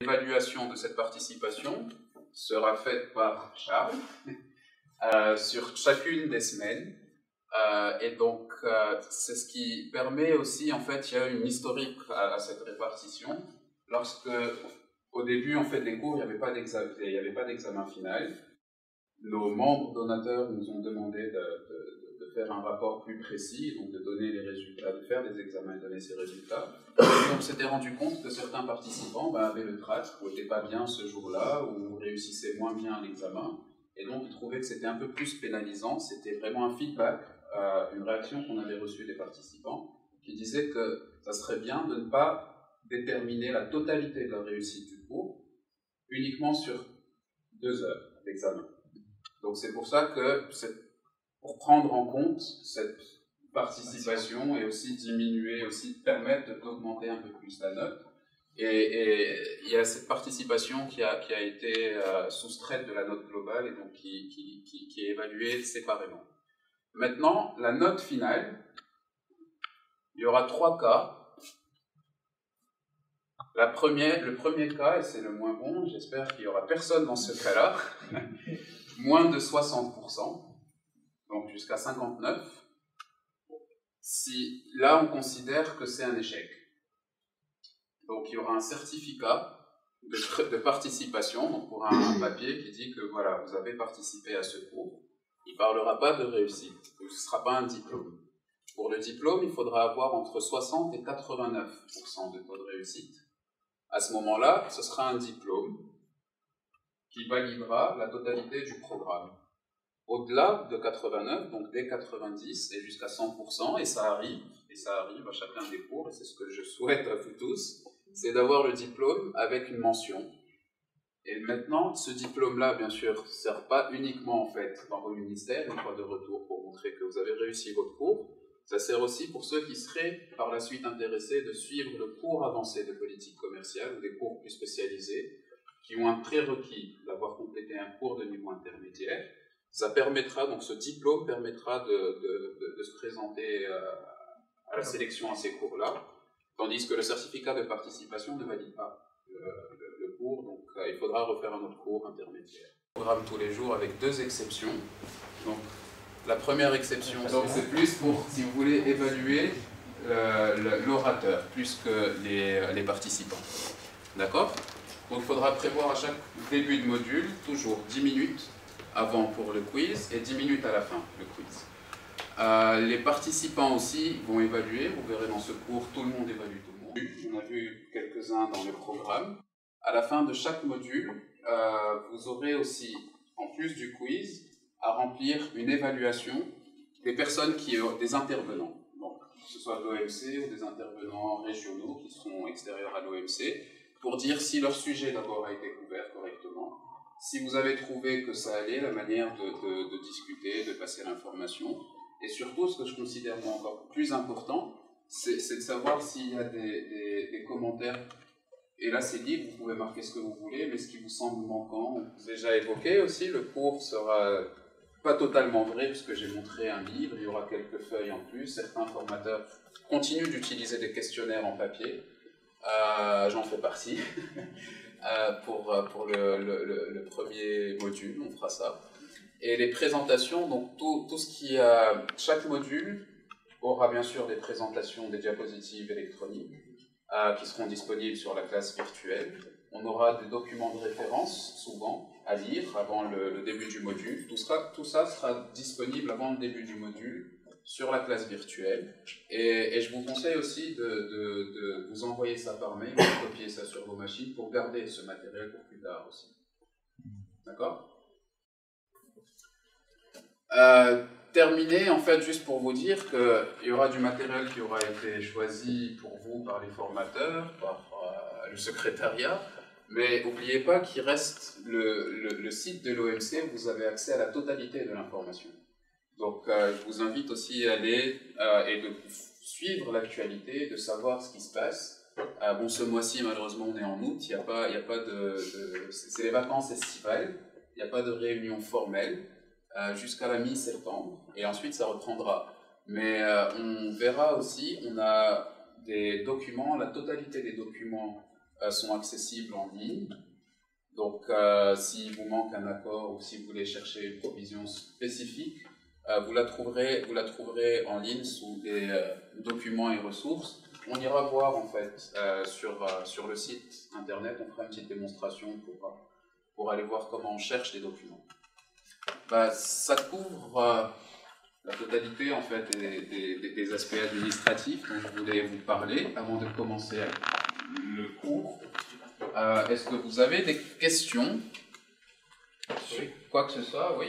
L'évaluation de cette participation sera faite par Charles sur chacune des semaines. Et donc, c'est ce qui permet aussi, en fait, il y a une historique à cette répartition. Lorsque, au début, en fait, des cours, il n'y avait pas d'examen final. Nos membres donateurs nous ont demandé de faire un rapport plus précis, donc de donner les résultats, de faire des examens et donner ces résultats. Et on s'était rendu compte que certains participants avaient le trac, ou n'étaient pas bien ce jour-là, ou réussissaient moins bien à l'examen. Et donc, ils trouvaient que c'était un peu plus pénalisant. C'était vraiment un feedback, une réaction qu'on avait reçue des participants, qui disait que ça serait bien de ne pas déterminer la totalité de la réussite du cours uniquement sur 2 heures d'examen. Donc c'est pour ça que, pour prendre en compte cette participation et aussi diminuer, aussi permettre d'augmenter un peu plus la note. Et il y a cette participation qui a été soustraite de la note globale et donc qui est évaluée séparément. Maintenant, la note finale, il y aura 3 cas. Le premier cas, et c'est le moins bon, j'espère qu'il n'y aura personne dans ce cas-là, moins de 60%, donc jusqu'à 59%. Si, là, on considère que c'est un échec. Donc, il y aura un certificat de participation, donc pour un papier qui dit que voilà, vous avez participé à ce cours. Il ne parlera pas de réussite, donc ce ne sera pas un diplôme. Pour le diplôme, il faudra avoir entre 60 et 89% de taux de réussite. À ce moment-là, ce sera un diplôme qui validera la totalité du programme. Au-delà de 89, donc dès 90 et jusqu'à 100%, et ça arrive à chacun des cours, et c'est ce que je souhaite à vous tous, c'est d'avoir le diplôme avec une mention. Et maintenant, ce diplôme-là, bien sûr, ne sert pas uniquement en fait dans vos ministères, une fois de retour pour montrer que vous avez réussi votre cours, ça sert aussi pour ceux qui seraient par la suite intéressés de suivre le cours avancé de politique commerciale ou des cours plus spécialisés, qui ont un prérequis d'avoir complété un cours de niveau intermédiaire. Ça permettra, donc ce diplôme permettra de se présenter à la sélection à ces cours-là, tandis que le certificat de participation ne valide pas le cours, donc il faudra refaire un autre cours intermédiaire. Programme tous les jours avec 2 exceptions. Donc, la première exception, c'est plus pour, si vous voulez, évaluer l'orateur, plus que les participants. D'accord? Donc il faudra prévoir à chaque début de module, toujours 10 minutes avant pour le quiz et 10 minutes à la fin, le quiz. Les participants aussi vont évaluer, vous verrez dans ce cours, tout le monde évalue tout le monde. On a vu quelques-uns dans le programme. À la fin de chaque module, vous aurez aussi, en plus du quiz, à remplir une évaluation des personnes des intervenants, donc, que ce soit de l'OMC ou des intervenants régionaux qui seront extérieurs à l'OMC, pour dire si leur sujet d'abord a été couvert correctement, si vous avez trouvé que ça allait, la manière de discuter, de passer l'information, et surtout, ce que je considère encore plus important, c'est de savoir s'il y a des commentaires. Et là, c'est libre, vous pouvez marquer ce que vous voulez, mais ce qui vous semble manquant, déjà évoqué aussi, le cours sera pas totalement vrai, puisque j'ai montré un livre, il y aura quelques feuilles en plus, certains formateurs continuent d'utiliser des questionnaires en papier, j'en fais partie, pour le premier module, on fera ça. Et les présentations, donc tout ce qui a, chaque module aura bien sûr des présentations, des diapositives électroniques, qui seront disponibles sur la classe virtuelle. On aura des documents de référence, souvent, à lire avant le début du module. Tout ça sera disponible avant le début du module sur la classe virtuelle. Et je vous conseille aussi de vous envoyer ça par mail, de copier ça sur vos machines pour garder ce matériel pour plus tard aussi. D'accord ? Terminé, en fait, juste pour vous dire qu'il y aura du matériel qui aura été choisi pour vous par les formateurs, par le secrétariat, mais n'oubliez pas qu'il reste le site de l'OMC, vous avez accès à la totalité de l'information. Donc, je vous invite aussi à aller et de suivre l'actualité, de savoir ce qui se passe. Bon, ce mois-ci, malheureusement, on est en août, il y a pas c'est les vacances estivales, il n'y a pas de réunion formelle. Jusqu'à la mi-septembre, et ensuite ça reprendra. Mais on verra aussi, on a des documents, la totalité des documents sont accessibles en ligne. Donc, s'il vous manque un accord ou si vous voulez chercher une provision spécifique, vous la trouverez en ligne sous des documents et ressources. On ira voir en fait sur le site internet, on fera une petite démonstration pour aller voir comment on cherche les documents. Ça couvre la totalité en fait des aspects administratifs dont je voulais vous parler avant de commencer le cours. Est-ce que vous avez des questions sur quoi que ce soit? Oui.